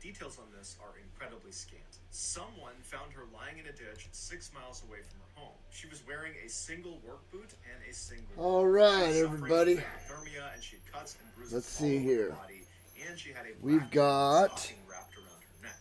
details on this are incredibly scant. Someone found her lying in a ditch 6 miles away from her home. She was wearing a single work boot and a single. All right, everybody. Hypothermia, and she had cuts and bruises Let's see here. body, and she had a we've got stocking wrapped around her neck.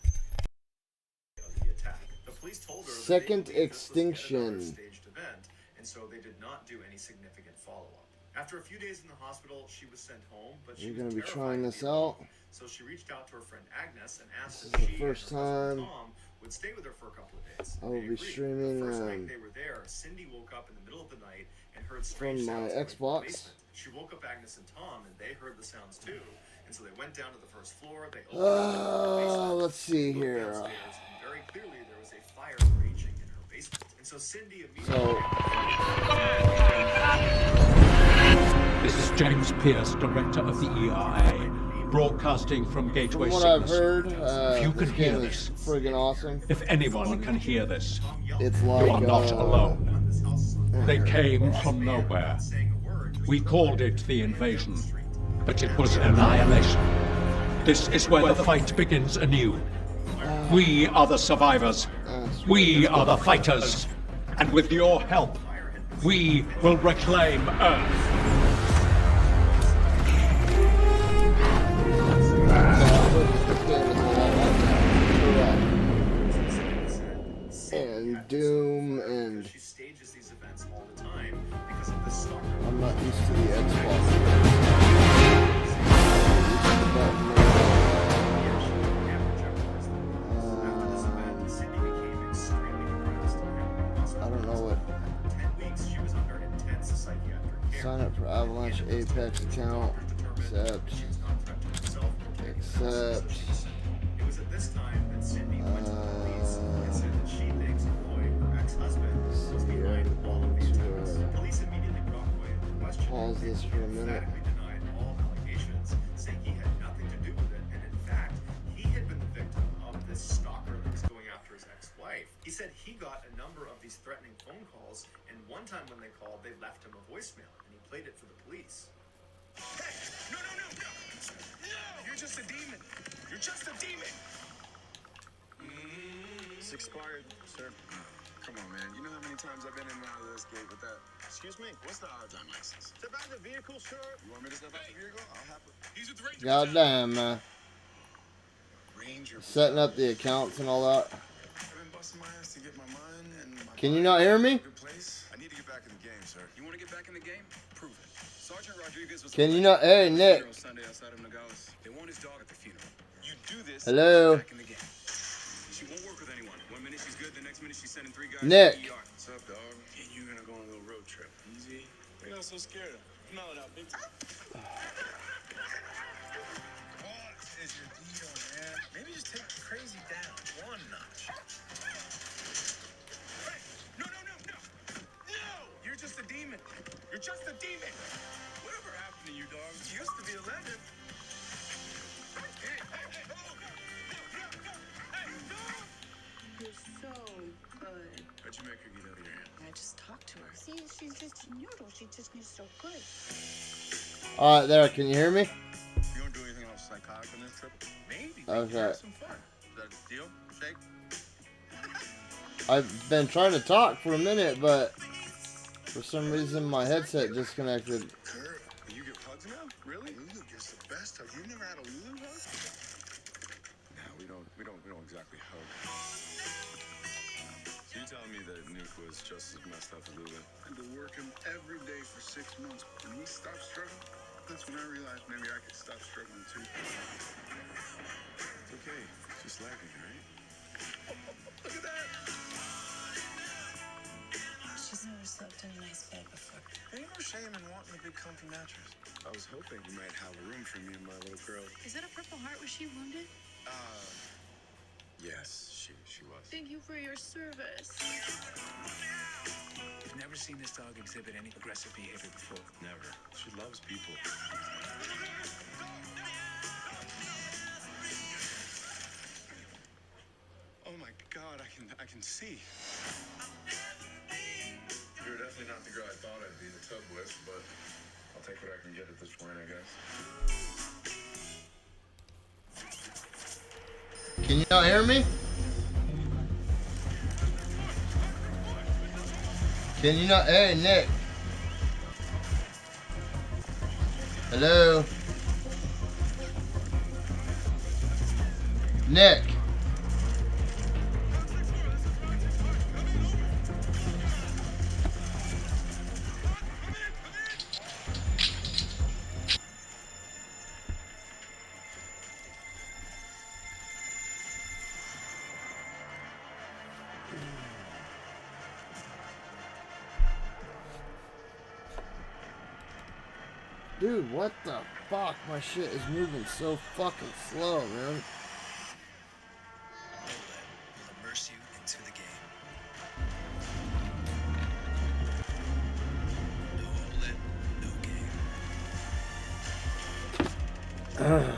Of the attack. The police told her Second that they Extinction. staged event, and so they did not do any significant follow-up. After a few days in the hospital, she was sent home, but she was going to be terrified trying to this be out. alone. So she reached out to her friend Agnes and asked This if is she the first and her husband time Tom would stay with her for a couple of days. I will be streaming the first night they were there, Cindy woke up in the middle of the night and heard from strange my sounds Xbox. from the basement. She woke up Agnes and Tom, and they heard the sounds too. And so they went down to the first floor. They opened let's see here. downstairs, and very clearly there was a fire raging in her basement. And so Cindy immediately. This is James Pierce, director of the ERA, broadcasting from Gateway From what I've Cygnus. heard, If you can this hear game this, is friggin' awesome. if anyone can hear this, It's you like are not alone. They came from nowhere. We called it the invasion, but it was annihilation. This is where the fight begins anew. We are the survivors. We are the fighters. And with your help, we will reclaim Earth. And Doom and She stages these events all the time because of this stalker. I'm not used to the Xbox. I don't know what. 10 weeks she was under intense psychiatric care. Sign up for Avalanche Apex account. Accept. Accept. It was at this time that Cindy went to the police and said that she thinks Lloyd, her ex-husband, was behind all of these attacks. Police immediately brought Lloyd into question. Pause this for a minute. Emphatically denied all allegations, saying he had nothing to do with it, and in fact, he had been the victim of this stalker that was going after his ex-wife. He said he got a number of these threatening phone calls, and one time when they called, they left him a voicemail, and he played it for the police. Hey, no! You're just a demon. You're just a demon. It's expired, sir. Come on, man. You know how many times I've been in and out of this gate with that? Excuse me? What's the odds on license? Step out of the vehicle, sir. You want me to step out the vehicle? I'll happily. He's with the Ranger. Goddamn, man. Ranger. Setting up the accounts and all that. I've been busting my ass to get my mind and my Can you not hear me? good place. I need to get back in the game, sir. You want to get back in the game? Prove it. Sergeant Rodriguez was Can you not? Hey, Nick. Sunday outside of Nogales. They want his dog at the funeral. You do this. Hello. Back in the game. She won't work with anyone. One minute she's good, the next minute she's sending 3 guys Nick. to the ER. What's up, dog? And you're gonna go on a little road trip. Easy. You're not so scared of. No, big time. What is your deal, man? Maybe just take the crazy down one notch. Hey, no! You're just a demon. You're just a demon. Whatever happened to you, dog? You used to be a legend. Hey, oh, no. Hey, no! You're so good. How'd you make her get out of your hand? I just talked to her. See, she's just a noodle. She just is so good. All right, there. Can you hear me? You don't do anything else psychotic on this trip? Maybe. Okay. Have some fun. Is that a deal? Shake? I've been trying to talk for a minute, but for some reason my headset disconnected. Girl, you get hugs now? Really? Lulu gets the best hug. You've never had a Lulu hug? No, we don't exactly hug. So you're telling me that Nuke was just as messed up as Lulu? I had to work him every day for 6 months. When he stopped struggling, that's when I realized maybe I could stop struggling too. It's okay. It's just lagging, right? Look at that! She's never slept in a nice bed before. There ain't no shame in wanting a big comfy mattress. I was hoping you might have a room for me and my little girl. Is that a Purple Heart? Was she wounded? Yes, she was. Thank you for your service. You've never seen this dog exhibit any aggressive behavior before. Never. She loves people. Oh my God, I can see. You're definitely not the girl I thought I'd be the tub with, but I'll take what I can get at this point, I guess. Can you not hear me? Can you not? Hey, Nick. Hello? Nick. Dude, what the fuck? My shit is moving so fucking slow, man. No let will immerse you into the game. No let, no game.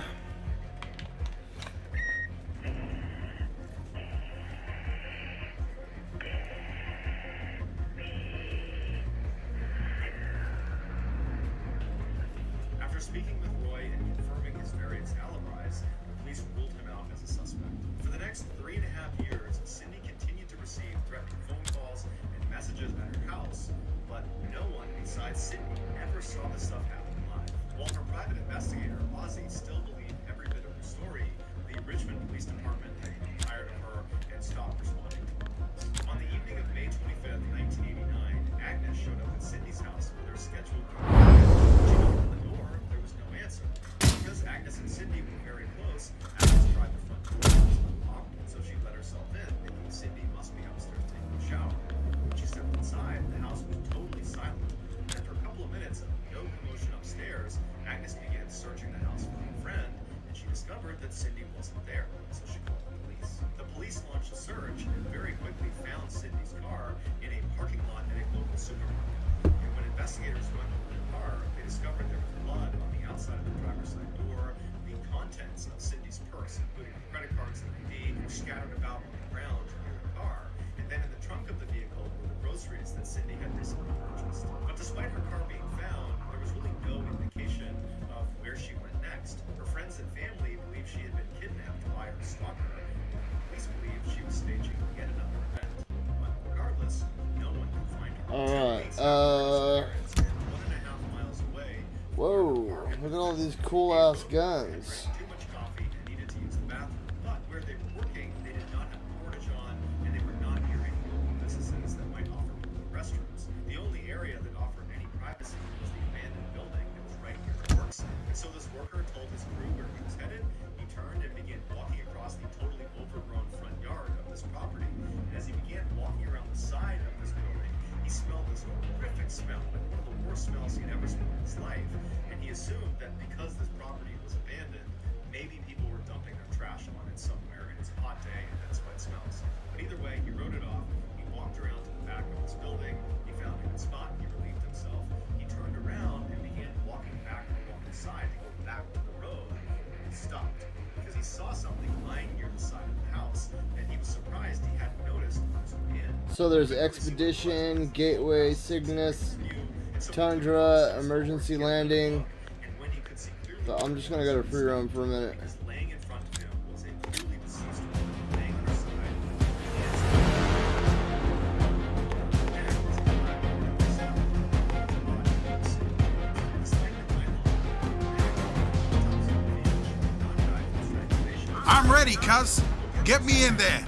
After speaking with Roy and confirming his various alibis, the police ruled him out as a suspect. For the next 3.5 years, Cindy continued to receive threatening phone calls and messages at her house, but no one besides Cindy ever saw this stuff happen live. While her private investigator, Ozzy, still believed every bit of her story, the Richmond Police Department had grown tired of her and stopped responding to her calls. On the evening of May 25th, 1989, Agnes showed up at Cindy's house with her scheduled she knocked on the door. There was no answer. Because Agnes and Cindy were very close, Agnes tried the front door was unlocked, so she let herself in, thinking Cindy must be upstairs taking a shower. When she stepped inside, the house was totally silent. After a couple of minutes of no commotion upstairs, Agnes began searching the house for her friend, and she discovered that Cindy wasn't there, so she called the police. The police launched a search and very quickly found Cindy's car in a parking lot at a local supermarket. And when investigators went over the car, they discovered there was blood on the outside of the driver's side door. The contents of Cindy's purse, including credit cards and ID, were scattered about on the ground near the car. And then in the trunk of the vehicle were the groceries that Cindy had recently purchased. But despite her car being found, there was really no indication of where she went next. Her friends and family believed she had been kidnapped by her stalker. Police believed she was staging yet another event. But regardless, no one could find her. Alright, 1.5 miles away. Whoa, look at all these cool ass guns. Too much coffee and needed to use the bathroom. But where they were working, they did not have portage on, and they were not near any local businesses that might offer public restrooms. The only area that offered any privacy was the abandoned building that was right near the work site. And so this worker told his crew where he was headed. He turned and began walking across the totally overgrown front yard of this property. And as he began walking around the side of this building, he smelled this horrific smell, like one of the worst smells he'd ever smelled in his life. And he assumed that because this property was abandoned, maybe people were dumping their trash on it somewhere, and it's a hot day, and that's why it smells. But either way, he wrote it off. He walked around to the back of this building. He found a good spot. He relieved himself. He turned around and began walking back along the side to go back to the road. And he stopped because he saw something lying near the side of the house, and he was surprised he hadn't noticed it was in. So there's Expedition, Gateway, Cygnus, Tundra, Emergency Landing. So I'm just gonna go to free roam for a minute. Laying in front of him was a clearly deceased woman laying on her side. I'm ready, cuz. Get me in there.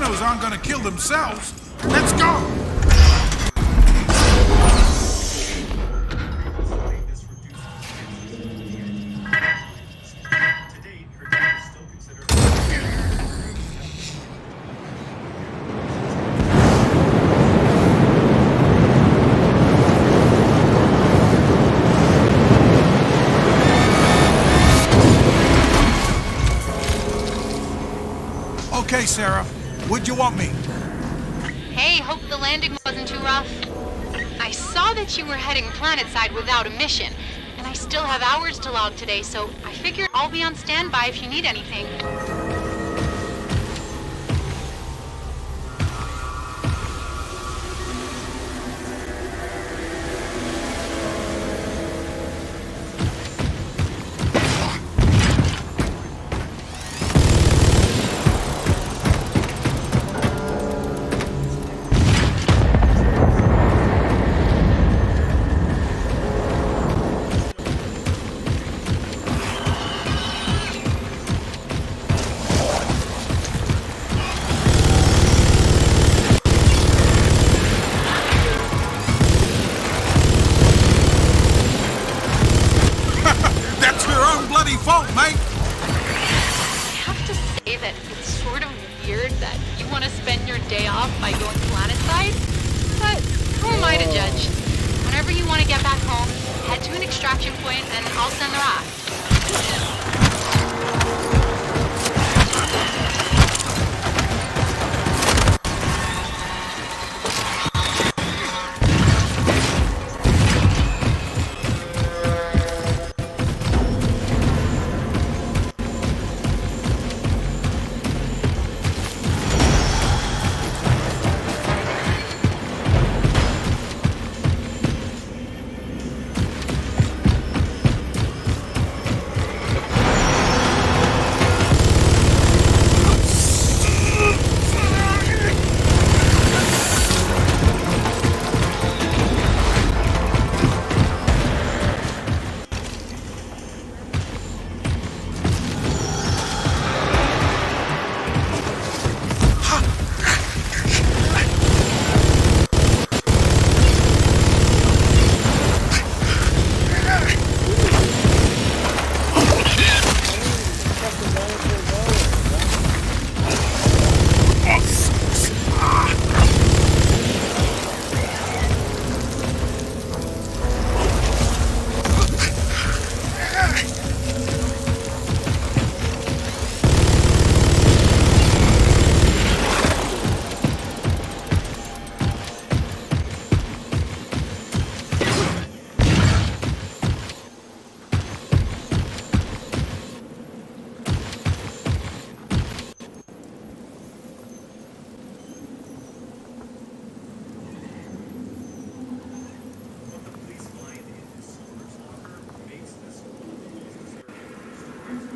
rhinos aren't gonna kill themselves. Let's go! To date, her death is still considered. Okay, Sarah. What'd you want me? Hey, hope the landing wasn't too rough. I saw that you were heading planetside without a mission, and I still have hours to log today, so I figured I'll be on standby if you need anything. That's your own bloody fault, mate! I have to say that it's sort of weird that you want to spend your day off by going planetside, but who am I to judge? Whenever you want to get back home, head to an extraction point and I'll send the raft. What the police find in his soldier's locker makes this one of the most disturbing stories.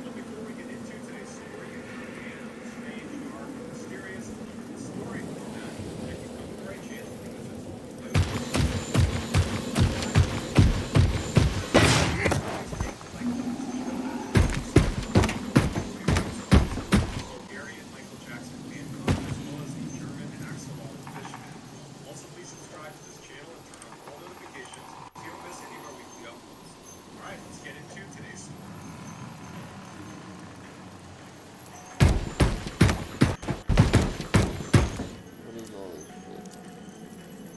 But before we get into today's story, and strange, dark, and mysterious, the story format that you come to the right channel because it's all Bulgarian Michael Jackson fan club, as well as the German Axolotl Fishman. Also, please subscribe to this channel and turn on all notifications so you don't miss any of our weekly uploads. Alright, let's get into today's story. What is all this shit?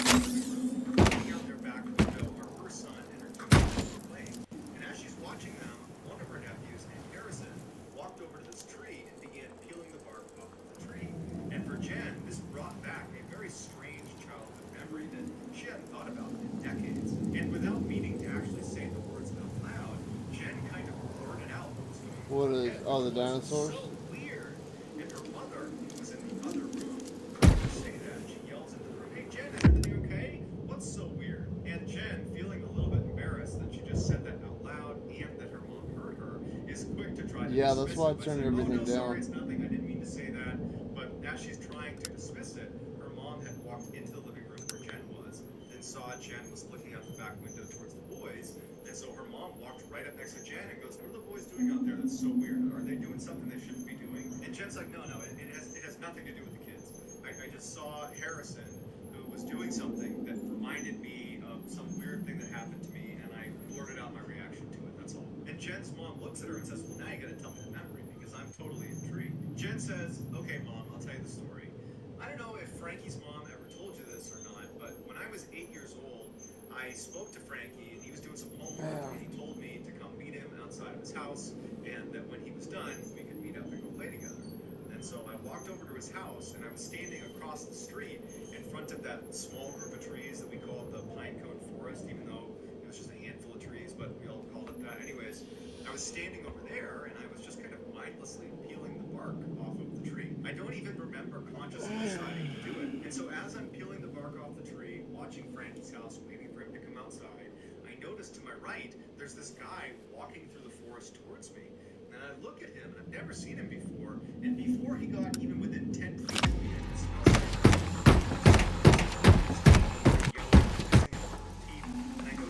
Looking out their back window are her son and her 2-year-old playing. And as she's watching them, one of her nephews, named Harrison, walked over to this tree and began peeling the bark off of the tree. And for Jen, this brought back a very strange childhood memory that she hadn't thought about in decades. And without meaning to actually say the words out loud, Jen kind of blurted out what was going on. What in her is- head. oh, the It was dinosaurs? So weird. And her mother, who was in the other room, heard her say that. She yells into the room, "Hey Jen, is everything okay? What's so weird?" And Jen, feeling a little bit embarrassed that she just said that out loud and that her mom heard her, is quick to try to Yeah, dismiss that's why I it by turned saying, everything "Oh, no, sorry, down. it's nothing. I didn't mean to say that." But as she's trying to dismiss it, her mom had walked into the living room where Jen was and saw Jen was looking out the back window towards the boys, and And so her mom walked right up next to Jen and goes, "What are the boys doing out there? That's so weird. Are they doing something they shouldn't be doing?" And Jen's like, "No, it has nothing to do with the kids. I just saw Harrison, who was doing something that reminded me of some weird thing that happened to me, and I blurted out my reaction to it. That's all." And Jen's mom looks at her and says, "Well, now you got to tell me the memory because I'm totally intrigued." Jen says, "Okay, Mom, I'll tell you the story. I don't know if Frankie's mom ever told you this or not, but when I was 8 years old, I spoke to Frankie and he was doing some homework and he told me to come meet him outside of his house and that when he was done, we could meet up and go play together." And so I walked over to his house and I was standing across the street in front of that small group of trees that we called the pine cone forest, even though it was just a handful of trees, but we all called it that. Anyways, I was standing over there and I was just kind of mindlessly peeling the bark off of the tree. I don't even remember consciously deciding to do it. And so as I'm peeling the bark off the tree, watching Frankie's house, waiting for him to come outside, I noticed to my right, there's this guy walking through the forest towards me. And I look at him, and I've never seen him before. And before he got even within 10 feet of me, I could smell him. And I go,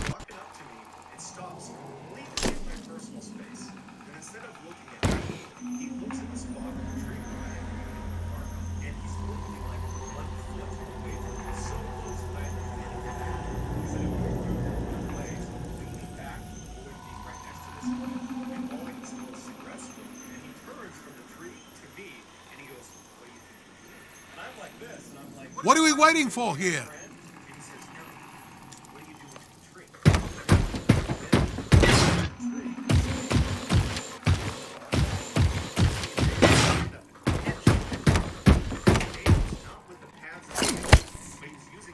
walking up to me and stops completely in my personal space. And instead of looking at me, he looks at the spot on the tree where I am peeling the bark, and he's literally like 1 foot away from me, so close that I had to lean back because I didn't want to run away. So I'm leaning back, holding me right next to this one, and all I can smell is cigarette smoke. And he turns from the tree to me, and he goes, "What do you think you're doing?" And I'm like this, and I'm like, What are we waiting for here? friend? And he says, "No, what are you doing to the tree?"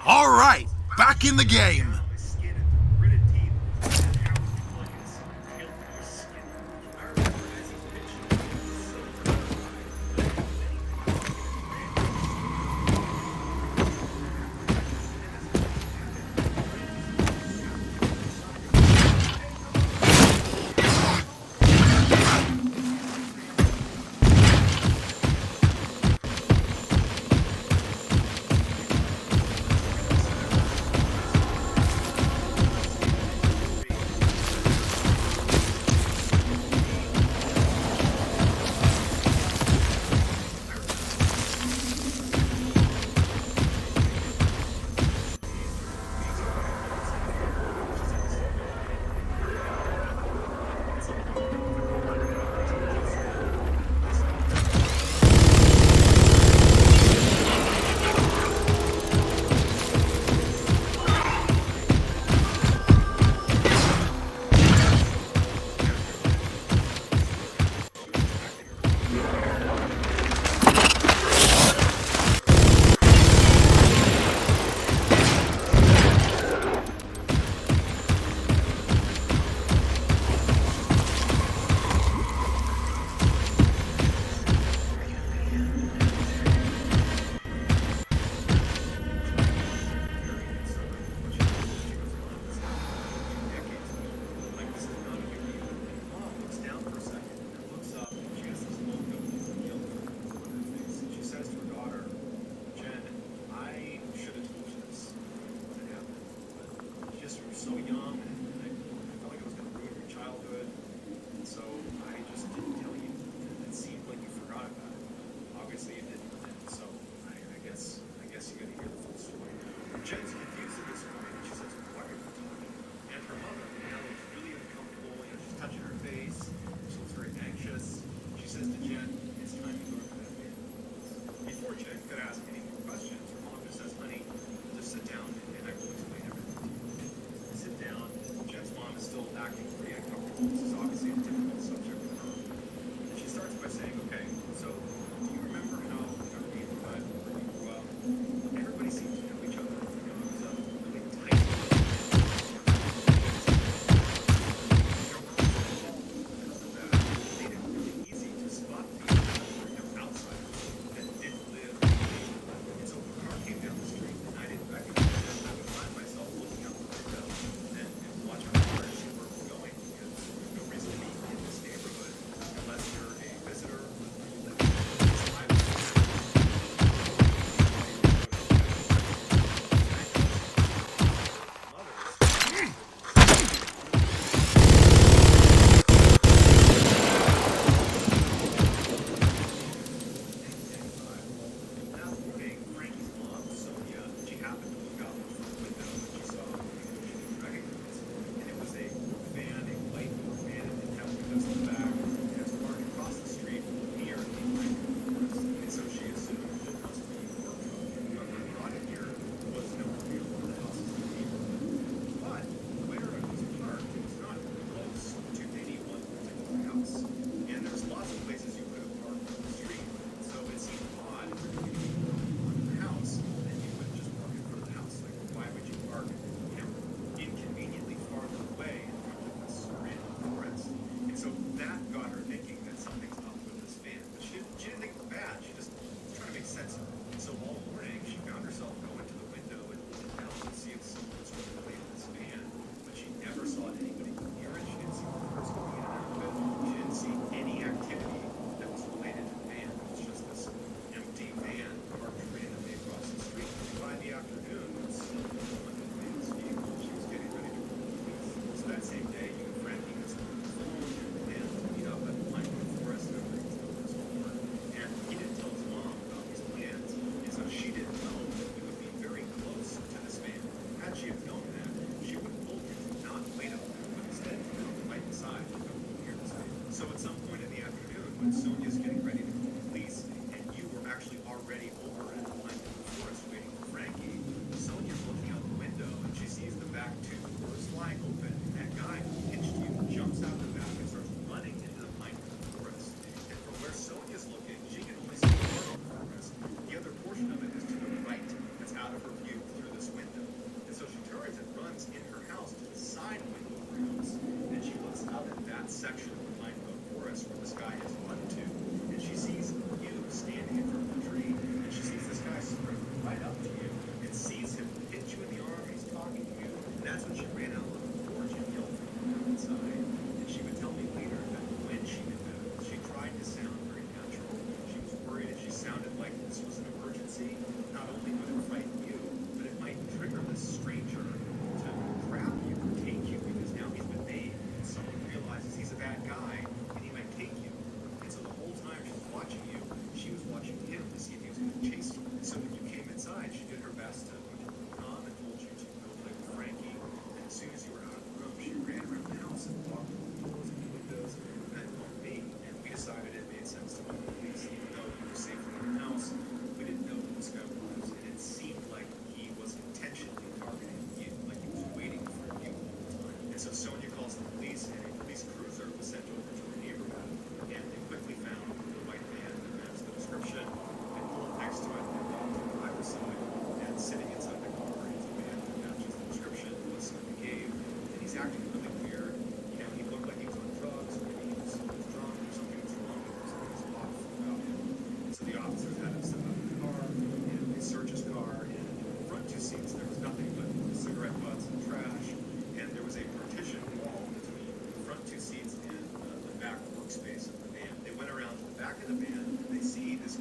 All right, back in the game.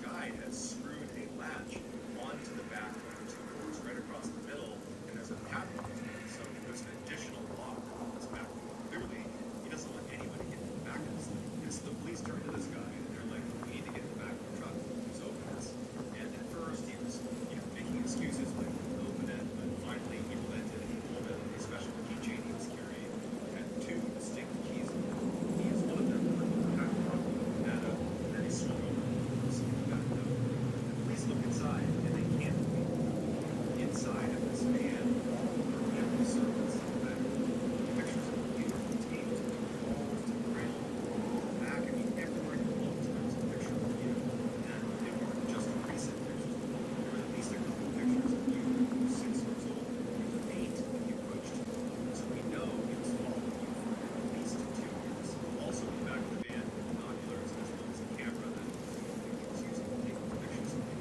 guy has screwed a latch onto the back of the two doors right across the middle, and there's a padlock. So there's an additional lock on this back door. Clearly, he doesn't want anybody getting in the back of this thing. And so the police turn to this guy, and they're like, we need to get in the back of the truck. Please open this. And at first, he was, making excuses, but he couldn't open it. But finally, he relented, and he pulled out a special keychain he was carrying. It had two distinct keys in it. He used one of them to open the padlock, opened that up, and then he swung over and swung it back up. The police look inside, and they can't believe it. Inside of this van, are empty circles that pictures of people taped to the walls, to the ground, back. I mean, everywhere you looked, there was a picture of you. And they weren't just recent pictures. There were at least a couple pictures of you when you were 6 years old. You were 8 when you approached him. So we know he was following you for at least 2 years. Also, in the back of the van, binoculars as well as a camera that he was using to take pictures of you.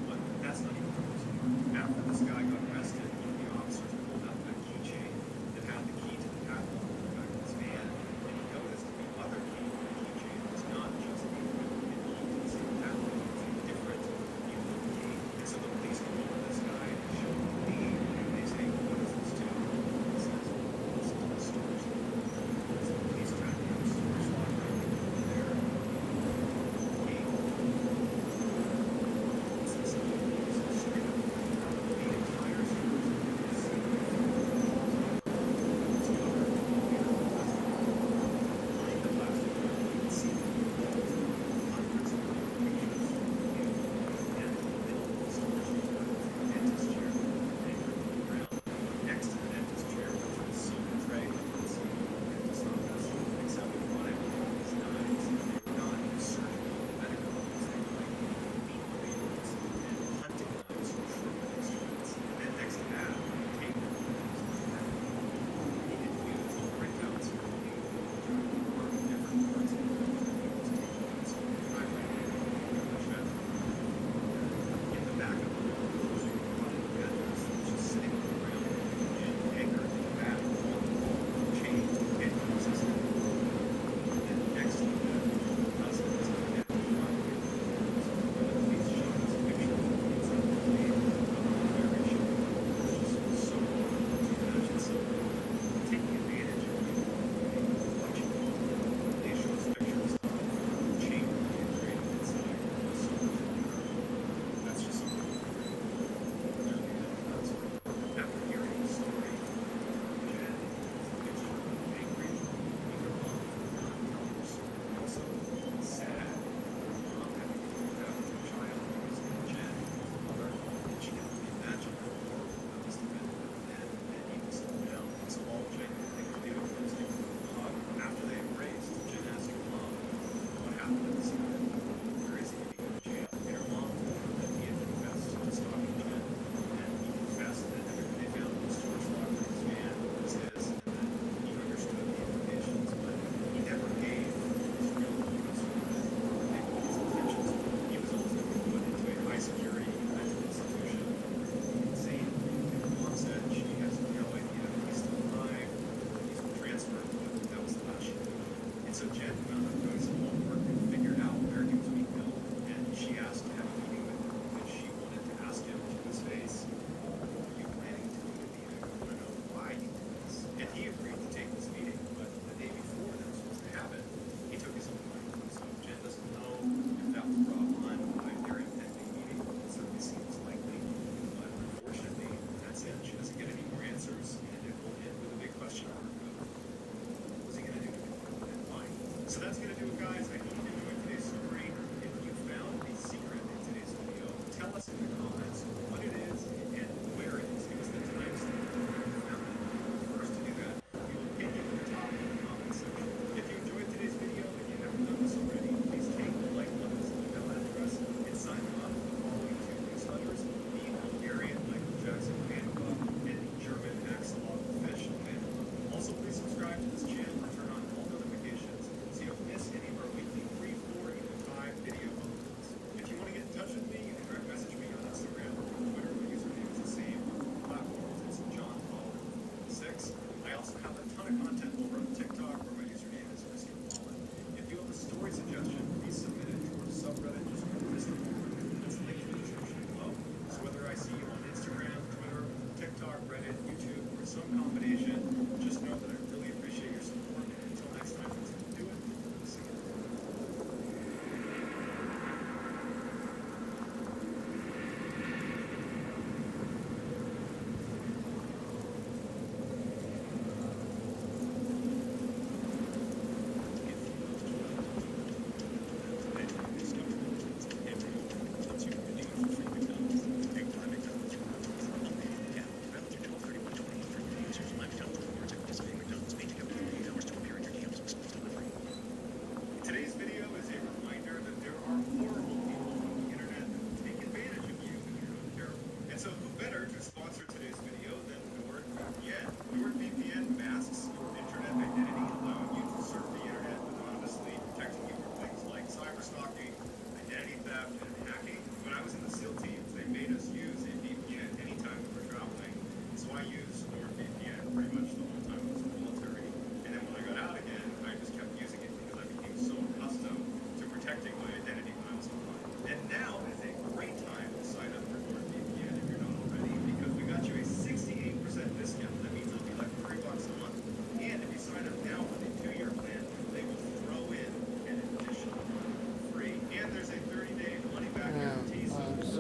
But that's not even the worst part. After this guy got arrested, one of the officers pulled out that keychain that had the key to the padlock in the back of his van, and he noticed the other key to the keychain was not just the key to the same padlock, it was a different unique key. And so the police come over to this guy and show him the key, and they say, what does this do? He says, well, it's to the storage locker. So the police track him to the storage locker, and there, the key. So somebody used it straight up. The entire storage locker is sealed. It's covered in clear plastic. Behind the plastic, you can see the walls, hundreds of pictures from you. And in the middle of the storage locker is a dentist chair anchored to the ground. Next to the dentist chair was a silver tray that you can see in the dentist's office, except on it were these knives. They were not surgical medical knives. They were like meat cleavers and hunting knives from sharp instruments. And then next to that, tape measures. He didn't use all printouts. He would mark different parts of the building. He was taking notes on the highway. In the back of the wall, there's a running address which is sitting on the ground and anchored in the back on the wall, chained and consistent. And then next to that, dozens of empty fireplaces. Where the police showed us pictures of the inside of the van, very short. It was just so hard to imagine somebody taking advantage of you, watching you. They show us pictures of the chamber being created inside. So that's just something clearly nuts. After hearing the story, Jen gets angry, either mom for not telling her story, also sad. Mom having to look after a child because Jen was the mother, and she can only imagine how horrible that must have been for them and even slow down. So all Jen could think to do was to hug. After they embraced, Jen asked her mom, what happened at the scene? Where is he? Did he go to jail? And her mom told her that he had confessed to stalking Jen, and he confessed that everything they found in the storage locker in his van was his, and that he understood the implications, but he never gave his real motives for it, or maybe his intentions. He was ultimately put into a high security mental institution for insane. And her mom said she has no idea if he's still alive, or if he's been transferred, but that was the last she knew. And so Jen found out doing some homework and figured out where he was being held, and she asked to have a meeting with him because she wanted to ask him to his face, are you planning to do the deed? I want to know why you did this. And he agreed to take this meeting, but the day before they were supposed to have it, he took his own life. So Jen doesn't know if that was brought on by their impending meeting. It certainly seems likely, but unfortunately, that's it. She doesn't get any more answers, and it will end with a big question mark of what was he going to do to me and why. So that's going to do it, guys. I hope you enjoyed today's story. If you found a secret in today's video, tell us in the comments what it is and where it is. Give us the timestamp where you found it. First to do that, we will pin you at the top of the comment section. If you enjoyed today's video and you haven't done this already, please take the like button's email address and sign them up for the following 2 newsletters: the Hungarian Michael Jackson fan club and the German Axolotl Fish fan club. Also, please subscribe to this channel and turn on all notifications so you don't miss any of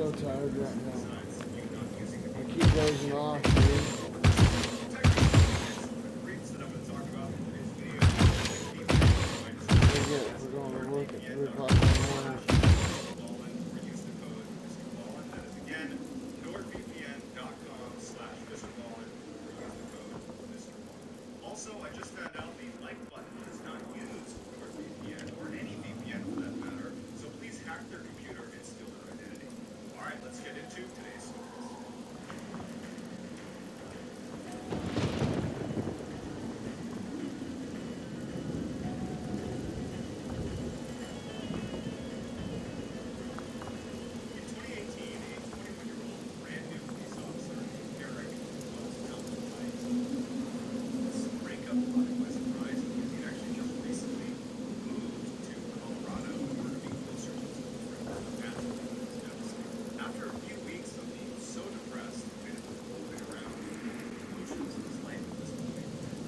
so tired right now. I keep dozing off, dude. We're going to work at 3 o'clock in the morning. Also, I just found out the like button is not used for VPN or any VPN for that matter, so please hack their computer and steal their identity. Alright, let's get into today's stories. In 2018, a 21-year-old brand new police officer named Derek was dumped by this breakup caught him by surprise because he actually just recently moved to Colorado in order to be closer to his girlfriend. Naturally, he was devastated. After a few weeks of being so depressed, he made it moving around the emotions of his life at this point.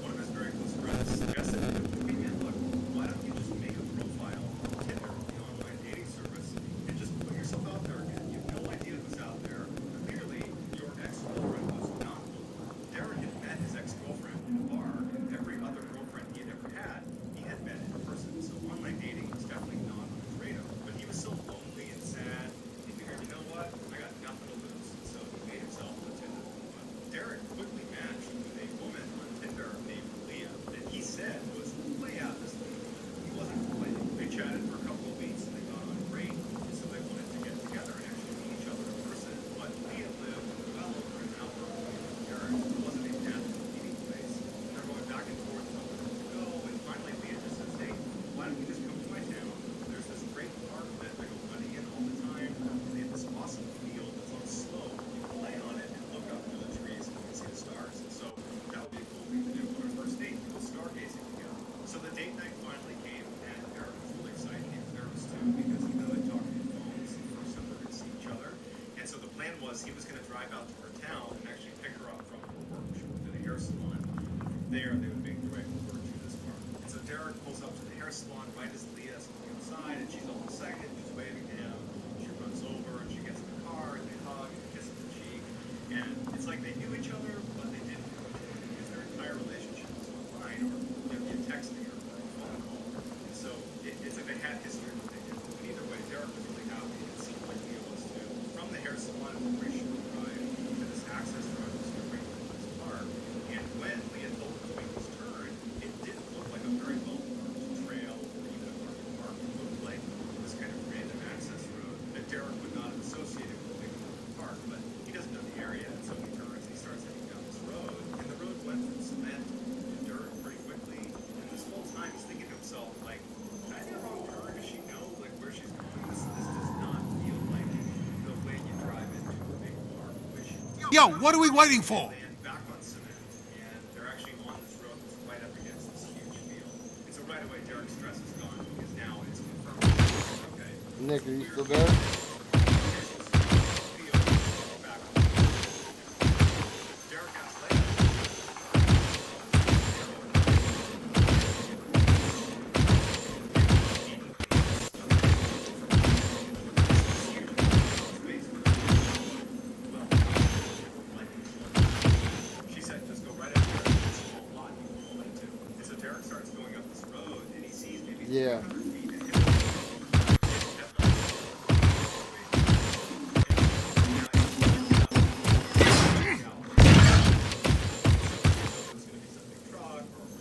One of his very close friends suggested to him, "Hey man, look, why don't you just make a profile on Tinder, the online dating service, and just put yourself out there again? You have no idea who's out there. Clearly, your ex-girlfriend was not local. Derek had met his ex-girlfriend in a bar, and every other girlfriend he had ever had, he had met in person. So online dating was definitely not on his radar. But he was so lonely and sad, he figured, you know what? I got nothing to lose. So he made himself a Tinder profile. Derek quickly matched with a woman on Tinder named Leah that he said was way out of this league. He wasn't complaining. They chatted for a couple of weeks and they got on great, and so they wanted to get together and actually meet each other in person. But Leah lived well over an hour away from Derek. It wasn't a natural meeting place. And they're going back and forth about where to go, and finally Leah just says, "Hey, why don't you just come to my town? There's this great park that I go running in all the time, and they have this awesome field that's on a slope. You can lay on it and look up through the trees and you can see the stars." And so that would be a cool thing to do on our first date, go stargazing together. So the date night finally came, and Derek was really excited. He was nervous too because he really talked on the phone. It's the first time they're going to see each other. And so the plan was he was going to drive out to her town and actually pick her up from her work. She went to the hair salon. From there, they would make the right over to this park. And so Derek pulls up to the hair salon right as Leah is on the outside, and she's all excited. She's waving to him. She runs over and she gets in the car and they hug and kiss on the cheek. And it's like they knew each other, but they didn't know each other because their entire relationship was online or via texting or a phone call. And so it's like they had history that they did. But either way, Derek was really happy. It seemed like Leah was too. From the hair salon, it was a pretty short drive to this access road to the Great Woods Park. And when Leah told him to make his turn, it didn't look like a very well-marked trail or even a marked park. It looked like this kind of random access road that Derek would not have associated with Big Park. But he doesn't know the area, and so he turns, he starts heading down this road, and the road went from cement to dirt pretty quickly. And this whole time he's thinking to himself, like, did I take a wrong turn? Does she know like where she's going? This does not feel like the way you drive into a big park, which Yo, what are we waiting for? land back on cement, and they're actually on this road that's right up against this huge field. And so right away Derek's stress is gone because now it's confirmed. Okay. Nick, are you still there? Derek asks Leia. She said, just go right up there. It's a small lot you can pull into. And so Derek starts going up this road and he sees maybe Yeah. 300 feet ahead.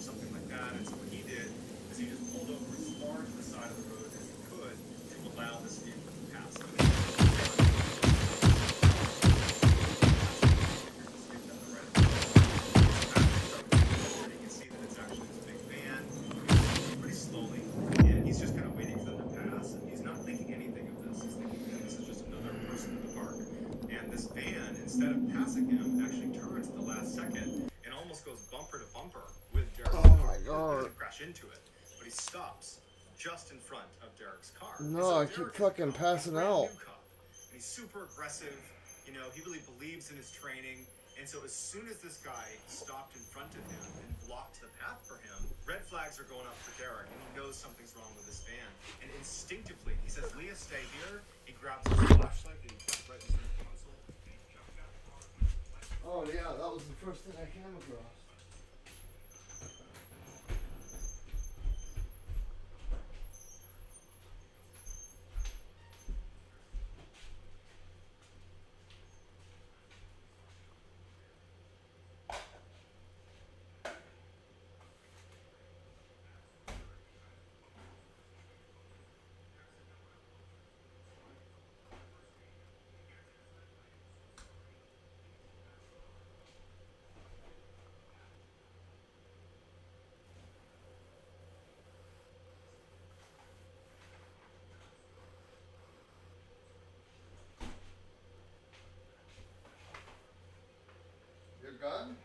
Something like that, and so what he did is he just pulled over as far to the side of the road as he could to allow this vehicle to pass. You can see that it's actually this big van moving pretty slowly, and he's just kind of waiting for them to pass, and he's not thinking anything of this. He's thinking that this is just another person in the park. And this van, instead of passing him, actually turns at the last second and almost goes bumper to bumper with Derek's car. my He God. doesn't crash into it, but he stops just in front of Derek's car. No, I keep fucking passing out. And he's super aggressive. You know, he really believes in his training. And so as soon as this guy stopped in front of him and blocked the path for him, red flags are going up for Derek, and he knows something's wrong with this van. And instinctively, he says, "Leah, stay here." He grabs his flashlight and he puts Oh yeah, that was the first thing I came across. Your gun?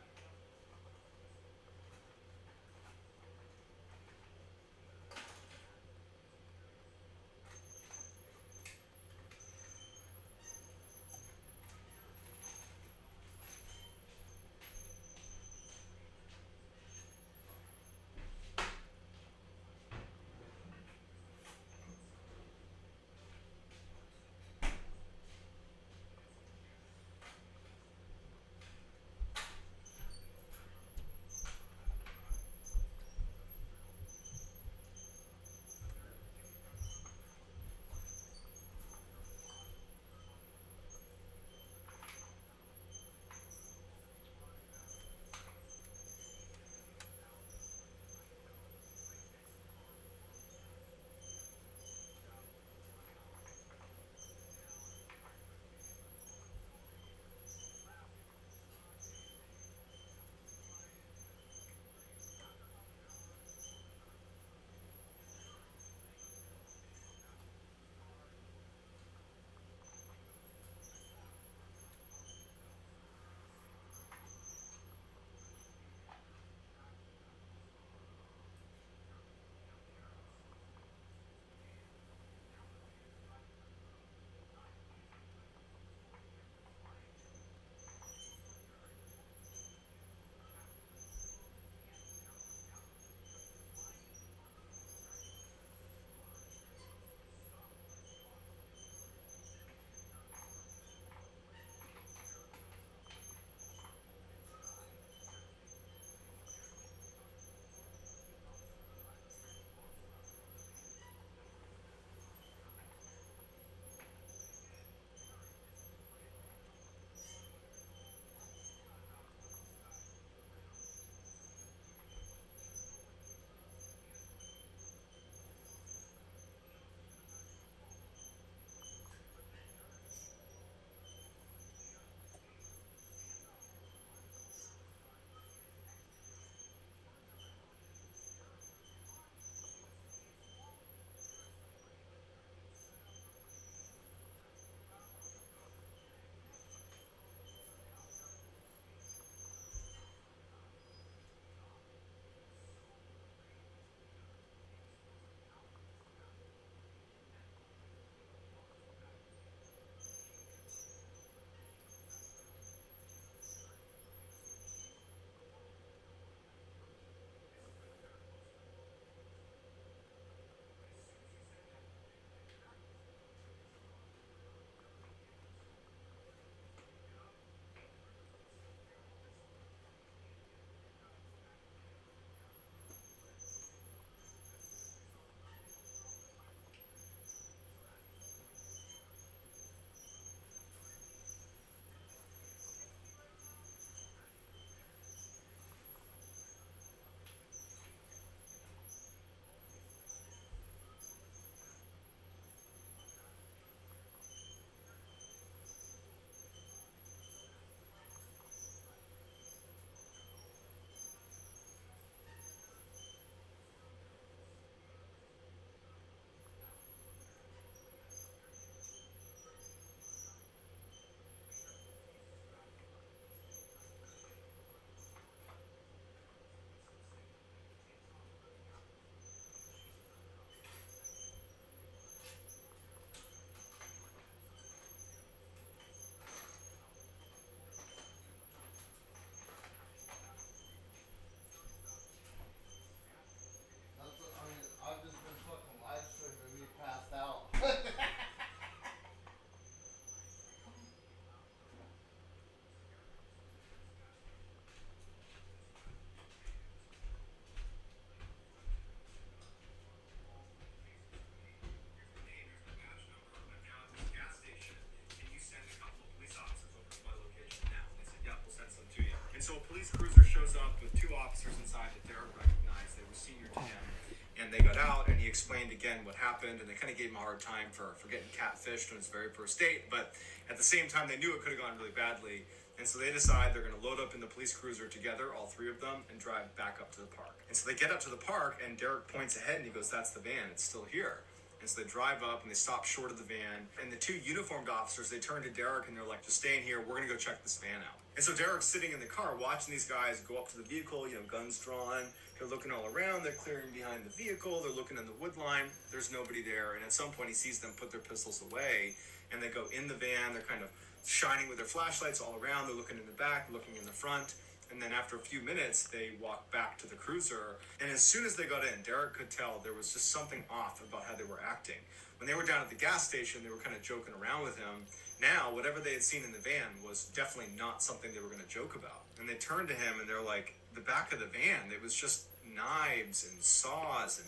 again what happened, and they kind of gave him a hard time for getting catfished on his very first date. But at the same time, they knew it could have gone really badly. And so they decide they're going to load up in the police cruiser together, all three of them, and drive back up to the park. And so they get up to the park, and Derek points ahead, and he goes, "That's the van. It's still here." And so they drive up, and they stop short of the van. And the two uniformed officers, they turn to Derek, and they're like, "Just stay in here. We're going to go check this van out." And so Derek's sitting in the car watching these guys go up to the vehicle, guns drawn. They're looking all around. They're clearing behind the vehicle. They're looking in the wood line. There's nobody there. And at some point, he sees them put their pistols away, and they go in the van. They're kind of shining with their flashlights all around. They're looking in the back, looking in the front. And then after a few minutes, they walk back to the cruiser. And as soon as they got in, Derek could tell there was just something off about how they were acting. When they were down at the gas station, they were kind of joking around with him. Now, whatever they had seen in the van was definitely not something they were going to joke about. And they turned to him, and they're like, the back of the van, it was just knives and saws and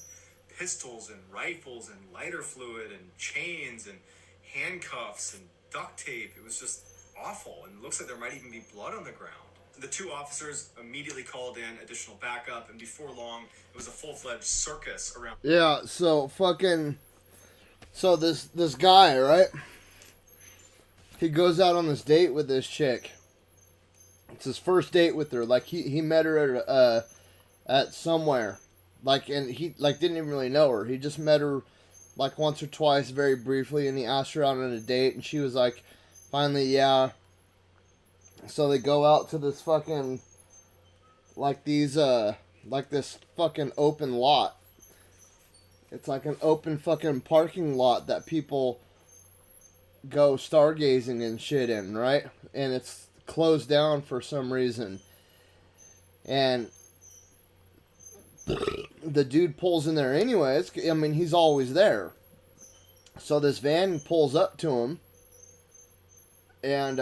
pistols and rifles and lighter fluid and chains and handcuffs and duct tape. It was just awful, and it looks like there might even be blood on the ground. The two officers immediately called in additional backup, and before long, it was a full-fledged circus around. Yeah, so this guy, right? He goes out on this date with this chick. It's his first date with her. Like he met her at somewhere. And he didn't even really know her. He just met her like once or twice very briefly, and he asked her out on a date, and she was like, finally, yeah. So they go out to this fucking this fucking open lot. It's like an open fucking parking lot that people go stargazing and shit in, right? And it's closed down for some reason. And the dude pulls in there anyways. I mean, he's always there. So this van pulls up to him. And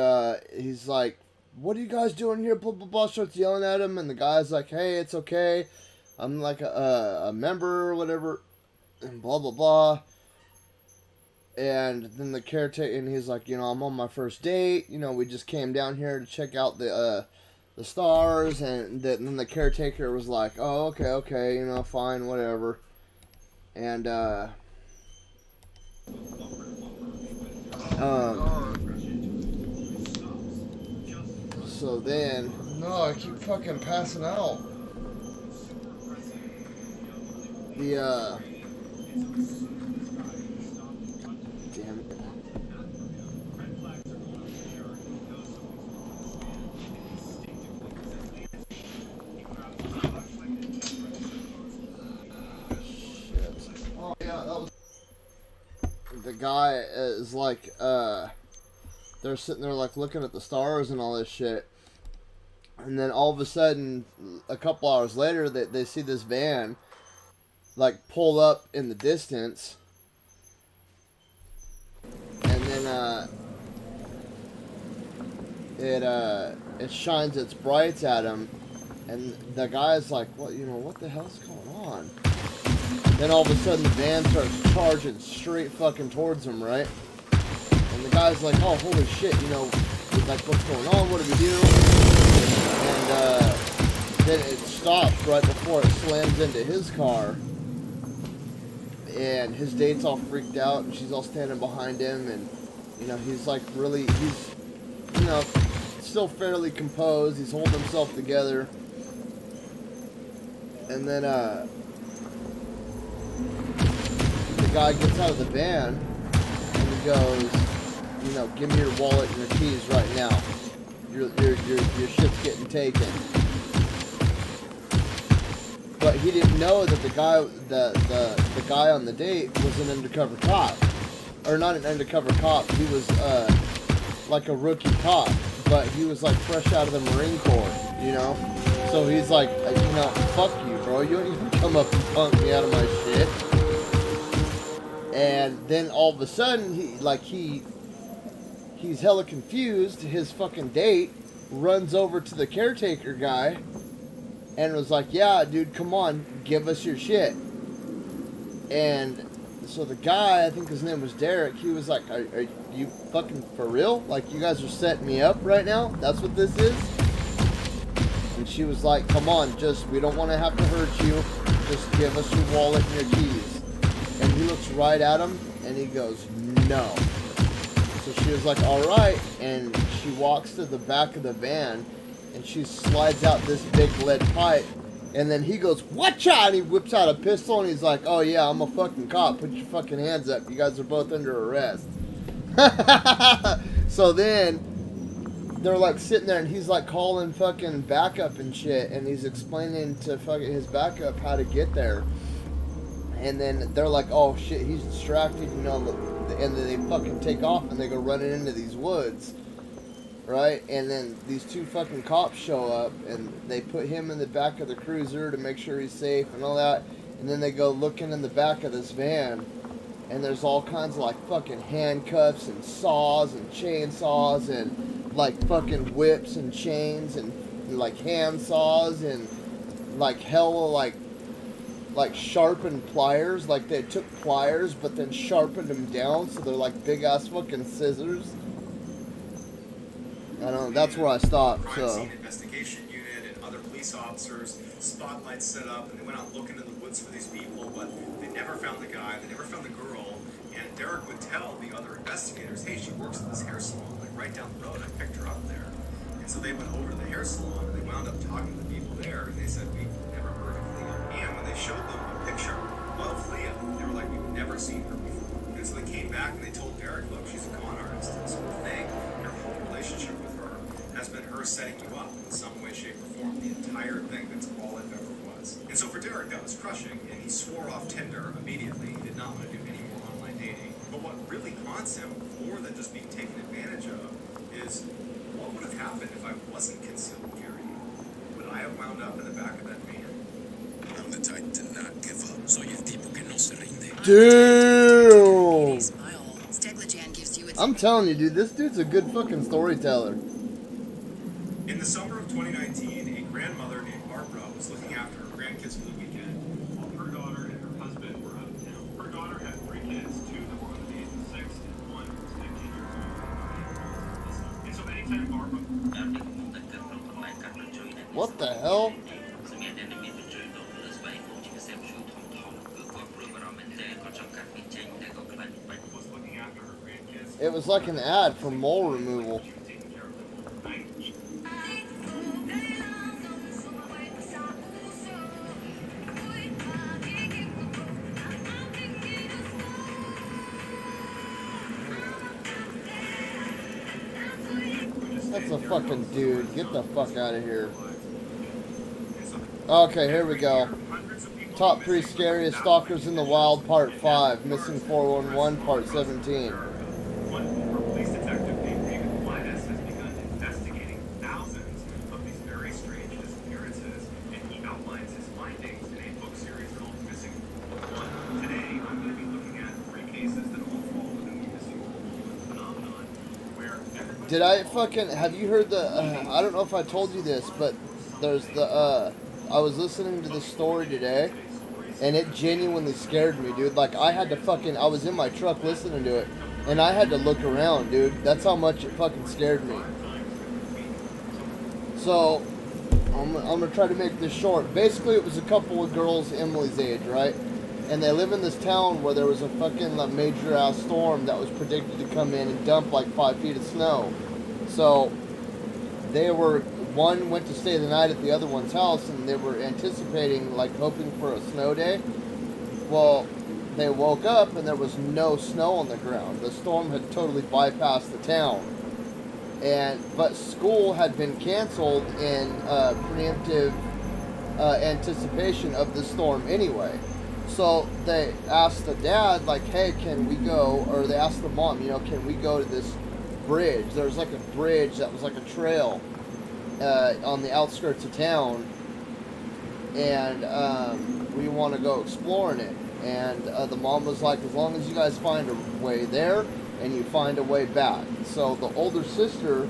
he's like, "What are you guys doing here?" Blah, blah, blah. Starts yelling at him. And the guy's like, "Hey, it's okay. I'm like a member or whatever." And blah, blah, blah. And then the caretaker, and he's like, "I'm on my first date. We just came down here to check out the stars." And then the caretaker was like, "Oh, okay, fine, whatever." And, so then, no, I keep fucking passing out. Damn it. Shit. Oh, yeah, that was... The guy is like, they're sitting there like looking at the stars and all this shit. And then all of a sudden, a couple hours later, they see this van like pull up in the distance. And then it shines its brights at him. And the guy's like, what the hell's going on? Then all of a sudden the van starts charging straight fucking towards him, right? And the guy's like, "Oh, holy shit, like, what's going on? What do we do?" And then it stops right before it slams into his car. And his date's all freaked out, and she's all standing behind him, and, he's like he's still fairly composed. He's holding himself together. And then, the guy gets out of the van, and he goes, "Give me your wallet and your keys right now. Your shit's getting taken." But he didn't know that the guy on the date was an undercover cop, or not an undercover cop. He was like a rookie cop, but he was like fresh out of the Marine Corps, So he's like, "Fuck you, bro. You don't even come up and punk me out of my shit." And then all of a sudden, he's hella confused. His fucking date runs over to the caretaker guy and was like, "Yeah, dude, come on, give us your shit." And so the guy, I think his name was Derek, he was like, are you fucking for real? Like, you guys are setting me up right now? That's what this is? And she was like, "Come on, we don't want to have to hurt you. Just give us your wallet and your keys." And he looks right at him, and he goes, no. So she was like, all right, and she walks to the back of the van, and she slides out this big lead pipe, and then he goes, watcha, and he whips out a pistol, and he's like, oh yeah, I'm a fucking cop, put your fucking hands up, you guys are both under arrest. So then, they're like sitting there, and he's like calling fucking backup and shit, and he's explaining to fucking his backup how to get there. And then they're like, oh shit, he's distracted, you know, and then they fucking take off and they go running into these woods, right? And then these two fucking cops show up and they put him in the back of the cruiser to make sure he's safe and all that. And then they go looking in the back of this van, and there's all kinds of like fucking handcuffs and saws and chainsaws and like fucking whips and chains and like hand saws and like hella like sharpened pliers, like they took pliers but then sharpened them down so they're like big ass fucking scissors. I don't know, that's where I stopped. Crime So scene investigation unit and other police officers, spotlights set up, and they went out looking in the woods for these people, but they never found the guy, they never found the girl. And Derek would tell the other investigators, hey, she works at this hair salon, like right down the road, I picked her up there. And so they went over to the hair salon, and they wound up talking to the people there, and they said, we've never heard of Leah. And when they showed them a picture of Leah, they were like, we've never seen her before. And so they came back and they told Derek, look, she's a con artist. And so the thing, your whole relationship with her has been her setting you up in some way, shape, or form. The entire thing, that's all it ever was. And so for Derek, that was crushing, and he swore off Tinder immediately. He did not want to do any more online dating. But what really haunts him, more than just being taken advantage of, is what would have happened if I wasn't concealed carrying? Would I have wound up in the back of that van? I'm the type to not give up. Soy el tipo que no se rinde. damn. Steglajan gives you its I'm telling you, dude, this dude's a good fucking storyteller. In the summer of 2019, a grandmother named Barbara was looking after her grandkids for the weekend while her daughter and her husband were out of town. Her daughter had 3 kids, 2 that were under the age of 6 and 1 who was 15 years old. And so anytime Barbara... What the hell? was looking after her grandkids, It was like an ad for mole removal. taking care of them at night. That's a fucking dude. Get the fuck out of here. Okay, here we go. Top 3 scariest stalkers in the wild, part 5. Missing 411, part 17. One former police detective named David Linus has begun investigating thousands of these very strange disappearances, and he outlines his findings in a book series called Missing 411. Today, I'm going to be looking at 3 cases that all fall within the missing 411 phenomenon, where everybody... Did I fucking... Have you heard the... I don't know if I told you this, but there's the... I was listening to the story today, and it genuinely scared me, dude. Like, I had to fucking... I was in my truck listening to it, and I had to look around, dude. That's how much it fucking scared me. So, I'm gonna try to make this short. Basically, it was a couple of girls Emily's age, right? And they live in this town where there was a fucking major-ass storm that was predicted to come in and dump like 5 feet of snow. So, they were... One went to stay the night at the other one's house, and they were anticipating, like, hoping for a snow day. Well, they woke up, and there was no snow on the ground. The storm had totally bypassed the town. But school had been canceled in preemptive anticipation of the storm anyway. So they asked the dad, like, hey, can we go, or they asked the mom, you know, can we go to this bridge? There was like a bridge that was like a trail on the outskirts of town, and we want to go exploring it. And the mom was like, as long as you guys find a way there and you find a way back. So the older sister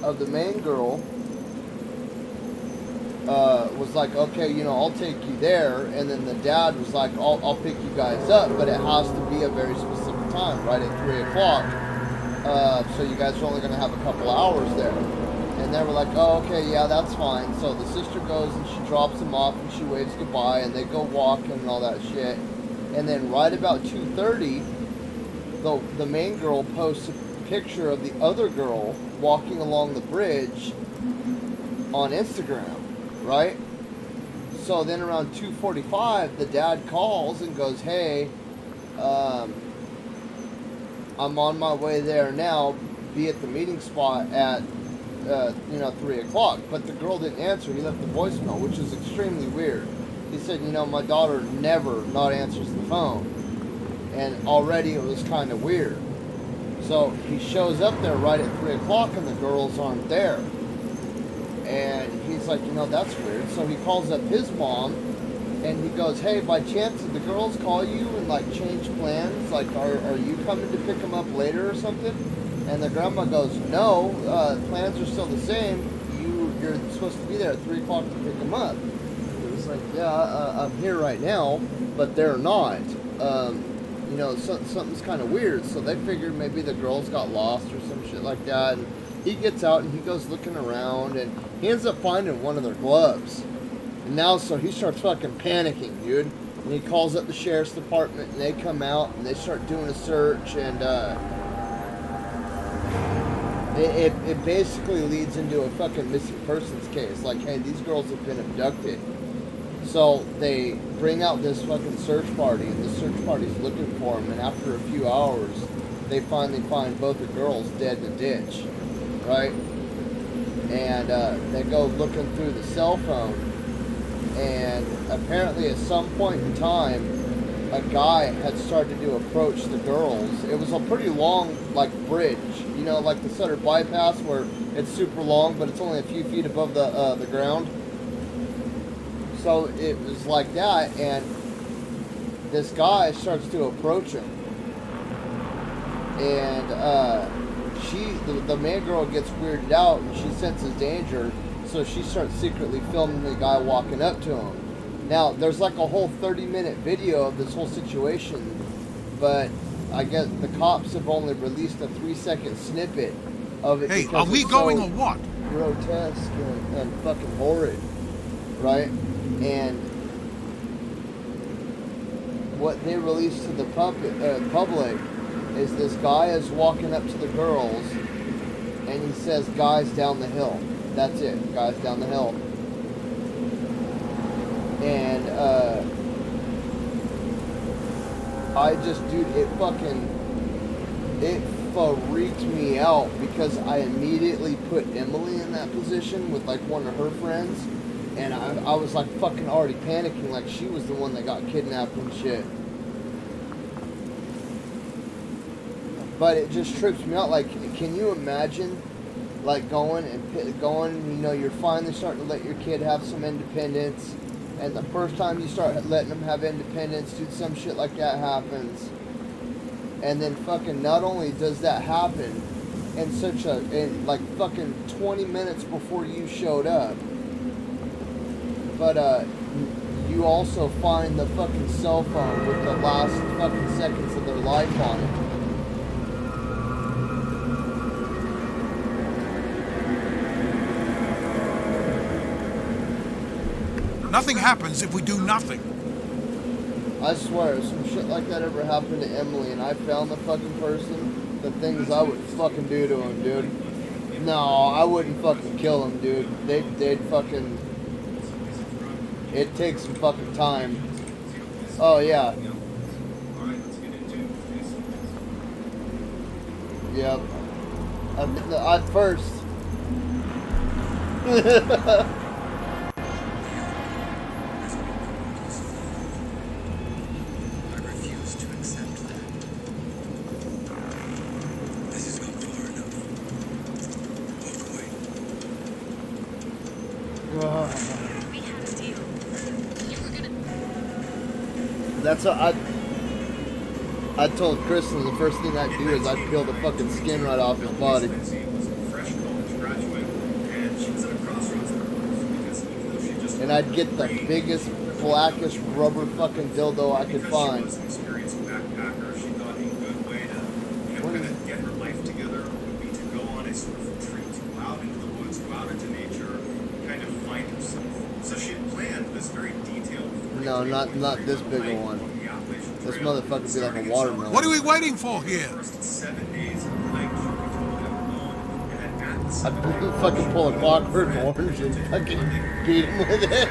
of the main girl was like, okay, you know, I'll take you there. And then the dad was like, I'll pick you guys up, but it has to be a very specific time, right at 3 o'clock. So you guys are only going to have a couple hours there. And they were like, oh, okay, yeah, that's fine. So the sister goes and she drops them off and she waves goodbye, and they go walking and all that shit. And then right about 2:30, the main girl posts a picture of the other girl walking along the bridge on Instagram, right? So then around 2:45, the dad calls and goes, "Hey, I'm on my way there now. Be at the meeting spot at 3 o'clock." But the girl didn't answer. He left the voicemail, which is extremely weird. He said, "My daughter never not answers the phone." And already it was kind of weird. So he shows up there right at 3 o'clock and the girls aren't there. And he's like, that's weird. So he calls up his mom and he goes, "Hey, by chance did the girls call you and like change plans? Like, are you coming to pick them up later or something?" And the grandma goes, "No, plans are still the same. You're supposed to be there at 3 o'clock to pick them up." It was like, "Yeah, I'm here right now," but they're not. Something's kind of weird. So they figured maybe the girls got lost or some shit like that. And he gets out and he goes looking around and he ends up finding one of their gloves. And now, so he starts fucking panicking, dude. And he calls up the sheriff's department and they come out and they start doing a search and it basically leads into a fucking missing persons case. Like, hey, these girls have been abducted. So they bring out this fucking search party, and the search party's looking for them. And after a few hours, they finally find both the girls dead in a ditch, right? And they go looking through the cell phone, and apparently at some point in time, a guy had started to approach the girls. It was a pretty long, like, bridge, like the Sutter bypass, where it's super long, but it's only a few feet above the ground. So it was like that, and this guy starts to approach him. And the main girl gets weirded out, and she senses danger, so she starts secretly filming the guy walking up to him. Now, there's like a whole 30-minute video of this whole situation, but I guess the cops have only released a 3-second snippet of it. Hey, because are we it's going so or what? grotesque and fucking horrid, right? And what they released to the public is this guy is walking up to the girls and he says, "Guys down the hill." That's it, guys down the hill. And it freaked me out because I immediately put Emily in that position with like one of her friends. And I was like fucking already panicking, like she was the one that got kidnapped and shit. But it just trips me out. Like, can you imagine, like going, you're finally starting to let your kid have some independence, and the first time you start letting them have independence, dude, some shit like that happens. And then fucking not only does that happen in like fucking 20 minutes before you showed up, but you also find the fucking cell phone with the last fucking seconds of their life on it. Nothing happens if we do nothing. I swear, if some shit like that ever happened to Emily and I found the fucking person, the things I would fucking do to him, dude. No, I wouldn't fucking kill him, dude. They'd fucking... It takes some fucking time. Oh, yeah. Yep. At first. That's what I told Kristen the first thing I'd do is I'd peel the fucking skin right off his body. And I'd get the biggest, blackest rubber fucking dildo I could find. What is it? Get her life together would be to go on a sort of retreat, go out into the woods, go out into nature, kind of find herself. So she had planned this very detailed. No, not this big a one. The Appalachian This motherfucker be like a watermelon. What are we waiting for here? First 7 days of the night, she would be totally alone, and then at the I fucking pull a Clockwork Orange and fucking beat him with it.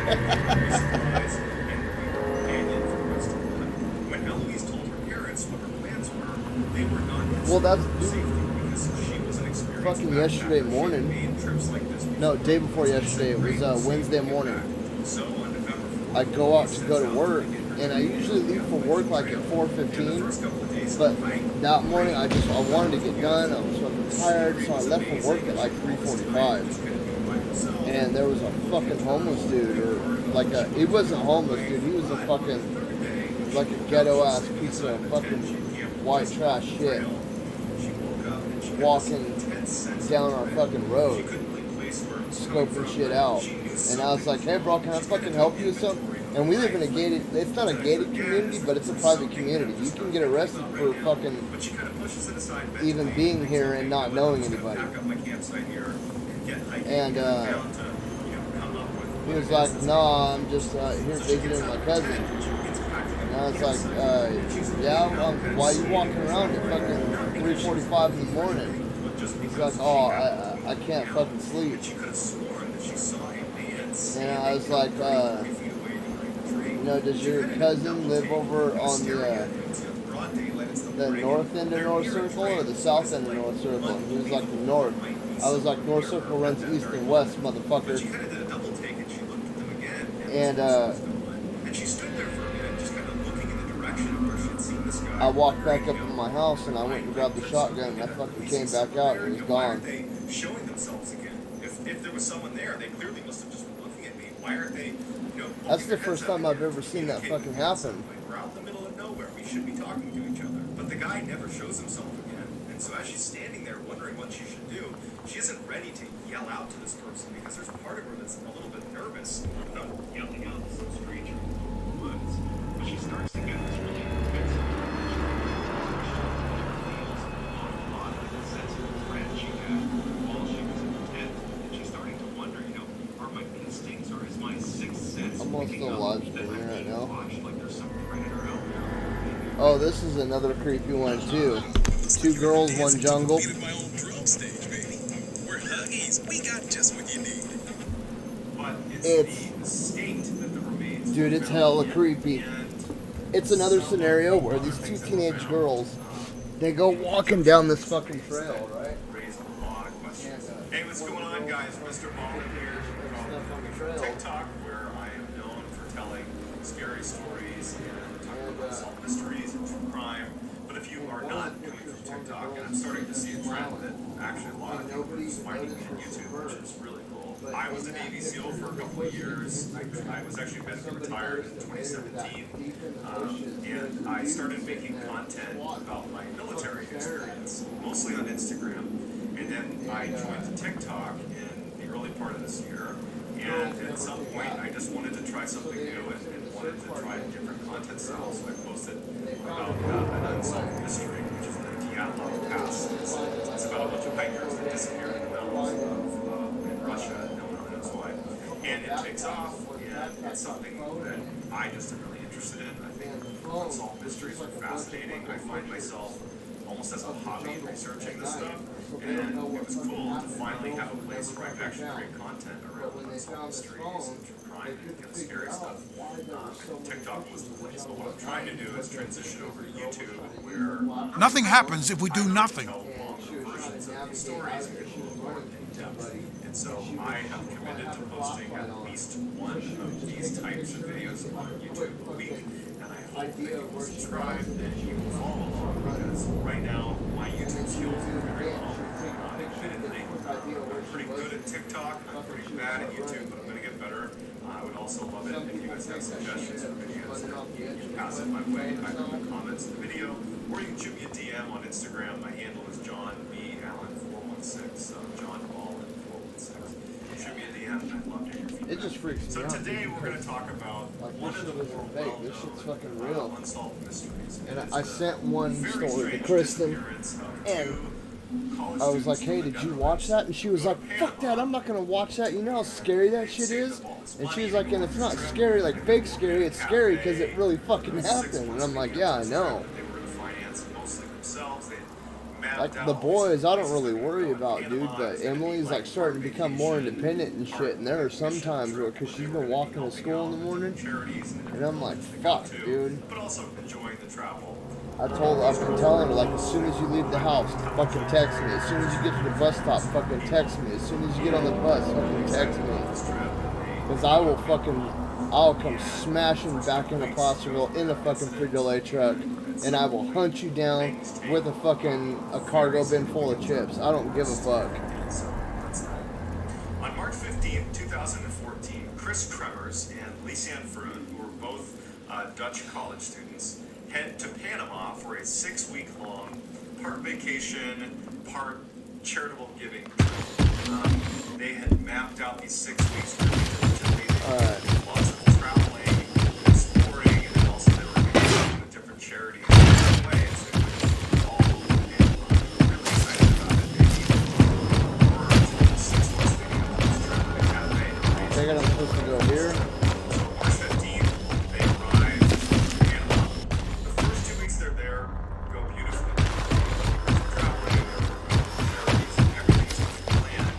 When Eloise told her parents what her plans were, they were not Well, that's safety because she wasn't experienced. fucking yesterday morning. Trips like this No, day before yesterday. It was Wednesday morning. So on November 4th, I go out to go to work, and I usually leave for work like at 4:15. But that morning, I wanted to get done. I was fucking tired, so I left for work at like 3:45. And there was a fucking homeless dude, or like he wasn't homeless, dude. He was a fucking like a ghetto ass piece of fucking white trash shit, walking down our fucking road, scoping shit out. And I was like, hey bro, can I fucking help you with something? And we live in a gated, it's not a gated community, but it's a private community. You can get arrested for fucking even being here and not knowing anybody. And he was like, no, I'm just here visiting my cousin. And I was like, yeah, why are you walking around at fucking 3:45 in the morning? He's like, oh, I can't fucking sleep. And I was like, you know, does your cousin live over on the north end of North Circle or the south end of North Circle? And he was like, the north. I was like, North Circle runs east and west, motherfucker. And I walked back up in my house and I went and grabbed the shotgun and I fucking came back out and it was gone. Showing themselves again. If there was someone there, they clearly must have just been looking at me. Why aren't they, That's the first time I've ever seen that fucking happen. We're out in the middle of nowhere. We should be talking to each other. But the guy never shows himself again. And so as she's standing there wondering what she should do, she isn't ready to yell out to this person because there's part of her that's a little bit nervous about yelling out to some stranger in the woods. But she starts to get this really defensive. I'm on still live streaming right now. Oh, this is another creepy one too. 2 girls, 1 jungle. We're Huggies. We got just what you need. But It's the state that the remains. dude, it's hella creepy. It's another scenario where these 2 teenage girls, they go walking down this fucking trail, right? Raise a lot of questions. Hey, what's going on, guys? Mr. Baldwin here from TikTok, where I am known for telling scary stories and talking about unsolved mysteries and true crime. But if you are not coming from TikTok, and I'm starting to see a trend that actually a lot of people are just finding me on YouTube, which is really cool. I was a Navy SEAL for a couple of years. I was actually meant to be retired in 2017. And I started making content about my military experience, mostly on Instagram. And then I joined TikTok in the early part of this year. And at some point, I just wanted to try something new and wanted to try a different content style. So I posted about an unsolved mystery, which is the Dyatlov Pass. It's about a bunch of hikers that disappeared in the mountains in Russia. No one really knows why. And it takes off, and it's something that I just am really interested in. I think unsolved mysteries are fascinating. I find myself almost as a hobby researching this stuff, and it was cool to finally have a place where I could actually create content around unsolved mysteries and true crime and scary stuff. TikTok was the place, but what I'm trying to do is transition over to YouTube, where Nothing happens if we do nothing. tell longer versions of these stories and get a little more in depth. And so I have committed to posting at least one of these types of videos on YouTube a week. And I hope that you will subscribe and you will follow along, because right now my YouTube skills are very low. Admittedly, I'm pretty good at TikTok, I'm pretty bad at YouTube, but I'm going to get better. I would also love it if you guys have suggestions for videos. You can pass it my way, either in the comments of the video, or you can shoot me a DM on Instagram. My handle is John B. Allen416, John Allen 416. Shoot me a DM, I'd love to hear feedback. It just freaks me So out. today we're going to talk about Like, one this of shit the isn't more fake. well-known This shit's fucking real. unsolved mysteries. And It is I the sent one very story to strange Kristen, disappearance of and two I was like, hey, did you watch that? And she was like, fuck that, I'm not gonna watch that. You know how scary that shit is? And she was like, and it's not scary, like fake scary, it's scary because it really fucking happened. And I'm like, yeah, I know. Like, the boys, I don't really worry about, dude, but Emily's, like, starting to become more independent and shit, and there are some times where, because she's been walking to school in the morning, and I'm like, fuck, dude. I've been telling her, like, as soon as you leave the house, fucking text me. As soon as you get to the bus stop, fucking text me. As soon as you get on the bus, fucking text me. Because I'll come smashing back into Placerville in a fucking Frito-Lay truck, and I will hunt you down with a cargo bin full of chips. I don't give a fuck. On March 15, 2014, Chris Kremers and Lisanne Vroon, who were both Dutch college students, head to Panama for a 6-week-long part vacation, part charitable giving. They had mapped out these 6 weeks to lots of traveling, exploring, and then also they were engaging with different charities. Anyway, so it was all really excited about it. They were 6 months leading up to this trip. They kind of made I think I'm supposed to go here. So March 15th, they arrived in Panama. The first 2 weeks they're there go beautifully. Traveling, charities, and everything's planned.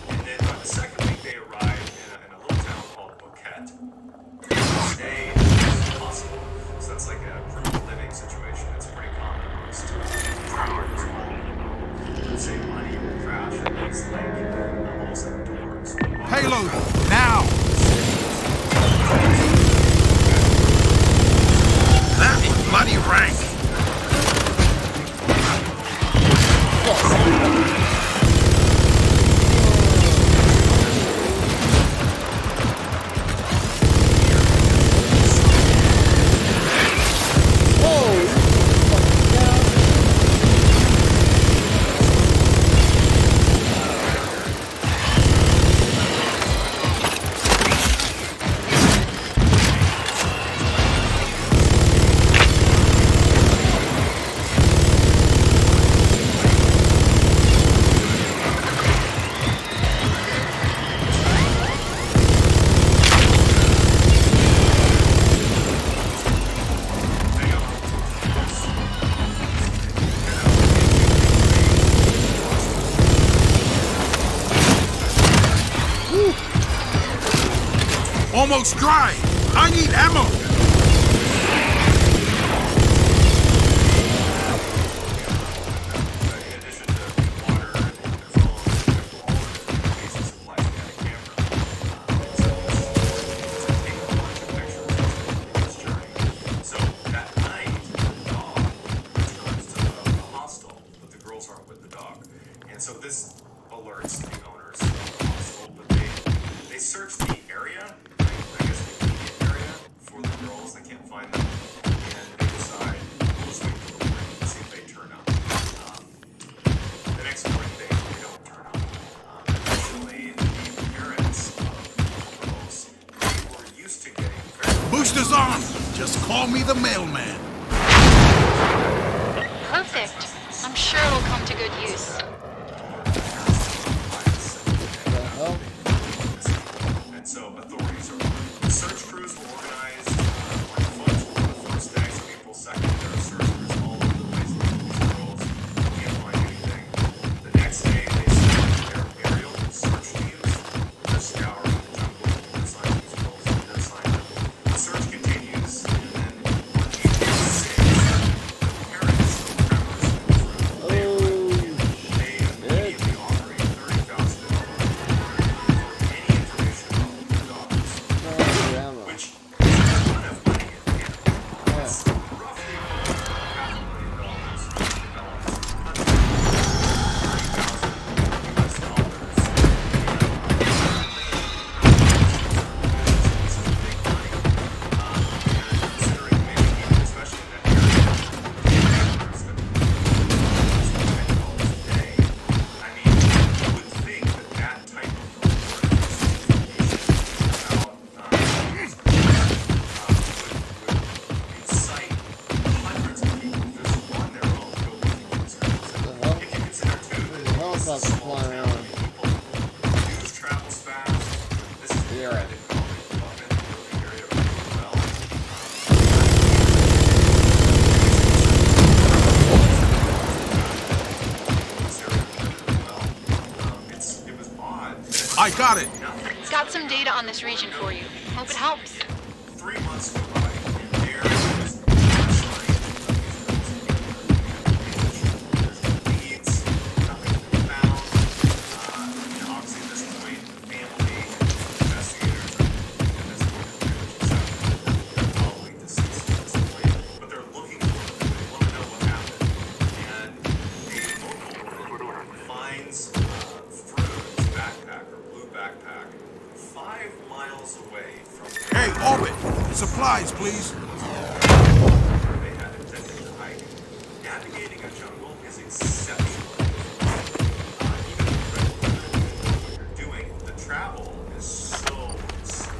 And then by the second week, they arrived in a little town called Boquete. Stay as much as possible. So that's like a group living situation. It's pretty common amongst travelers. Save money or crash at least like almost like dorms. Payload, now! That is bloody rank! Almost dry! I need ammo! So that night, the dog returns to the hostel, but the girls aren't with the dog. And so this alerts the owners of the hostel, but they search the area, I guess the immediate area, for the girls. They can't find them. And they decide, we'll just wait till the morning and see if they turn up. The next morning, they don't turn up. Additionally, the parents of the girls, they were used to getting very Boosters on! Just call me the mailman. Perfect. I'm sure it'll come to good use. And so authorities are armed. Search crews were organized on foot for the first day, so April 2nd. There are search crews all over the place looking for these girls. Can't find anything. The next day, they sent their aerial search teams to scour the jungle to find these girls and then find them. The search continues, and then on April 6th, the parents of Tremors and Vroon, they helicopter flying around. News travels fast. This is the area they call it up in the area really well. It was odd. I got it. Got some data on this region for you. Hope it helps. 3 months go by, and there is leads, nothing found. Obviously, at this point, the family, investigators, and this point, they're probably deceased at this point, but they're looking for them. They want to know what happened. And a local finds Frode's backpack, or blue backpack, 5 miles away from Hey, Orbit. Supplies, please. where they had intended to hike. Navigating a jungle is exceptional. Even with what you're doing, the travel is so slow.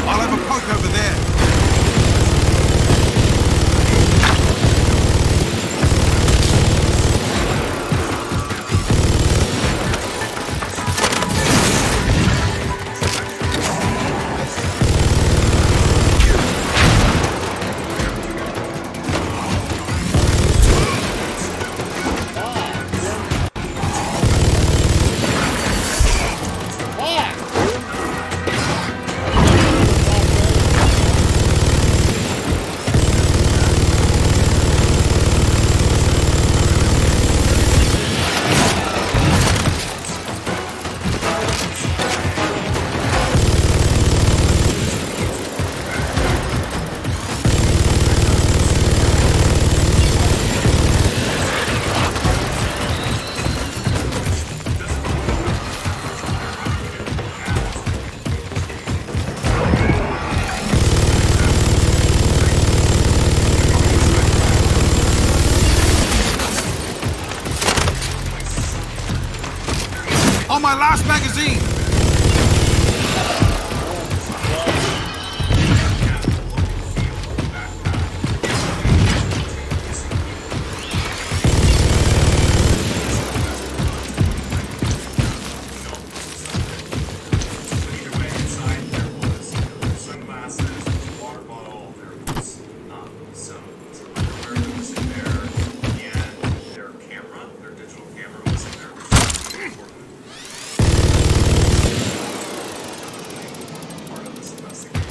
I'll have a poke over there. On my last magazine. Either way, inside there was sunglasses, there was a water bottle, there was some underwear that was in there, and their camera, their digital camera was in there. Part of this investigation.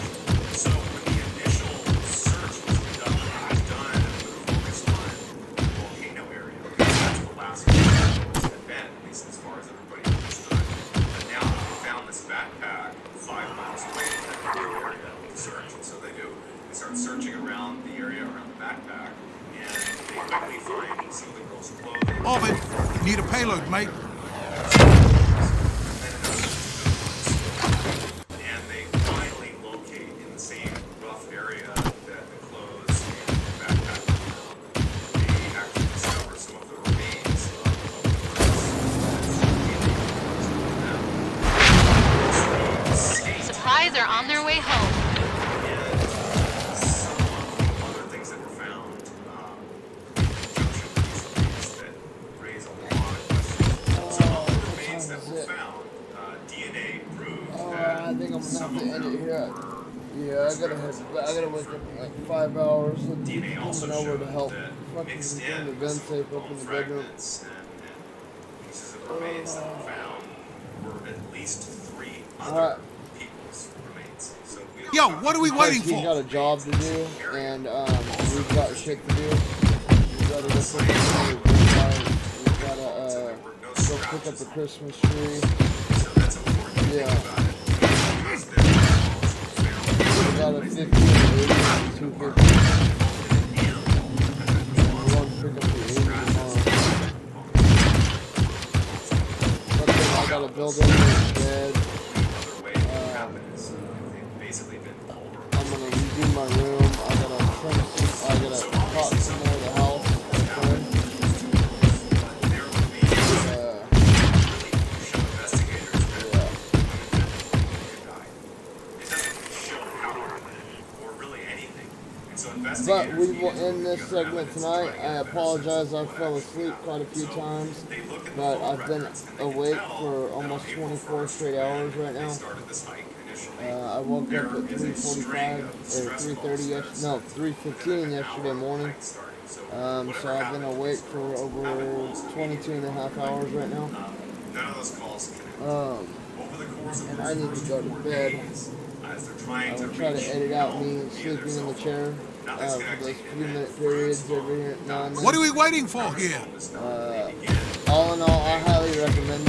So when the initial search was done, it was done with a focus on the volcano area. That's the last one had been, at least as far as everybody understood. But now that they found this backpack 5 miles away from that area to search, and so they do. They start searching around the area around the backpack, and they quickly find some of the girl's clothing. Orbit. Need a payload, mate. And they finally locate in the same rough area that the clothes and the backpack were found. They actually discover some of the remains of the clothes. Supplies are on their way home. And some of the other things that were found in conjunction with these remains that raise a lot of questions. Some of the remains that were found, DNA proved that I think I'm gonna some have to of end them it here. were Yeah, I gotta wake up in like 5 hours and DNA also coming over showed to help that fucking mixed bring in the with vent some safe up bone in the bedroom. fragments and pieces of remains that were found were at least 3 other Alright. people's remains. So Yo, what are we waiting He's got for? a job to do, and we've got shit to do. We've got to go pick up we've got to go pick up the Christmas tree. So that's important to think Yeah. about it. Because their bones were found. We got a 50 and 80 and 250. We want to pick up the 80 tomorrow. But then I got to build in his bed. Another way to happen is they've basically been pulverized. I'm gonna redo my room. I gotta trim some. I gotta pop some more of the house. There would be really crucial investigators But we will end this segment tonight. I apologize, I fell asleep quite a few times, but I've been awake for almost 24 straight hours right now. I woke up at 3:45 or 3:15 yesterday morning. So I've been awake for over 22 and a half hours right now. And I need to go to bed. I will try to edit out me sleeping in the chair for those few-minute periods every now and then. What are we waiting for here? All in all, I highly recommend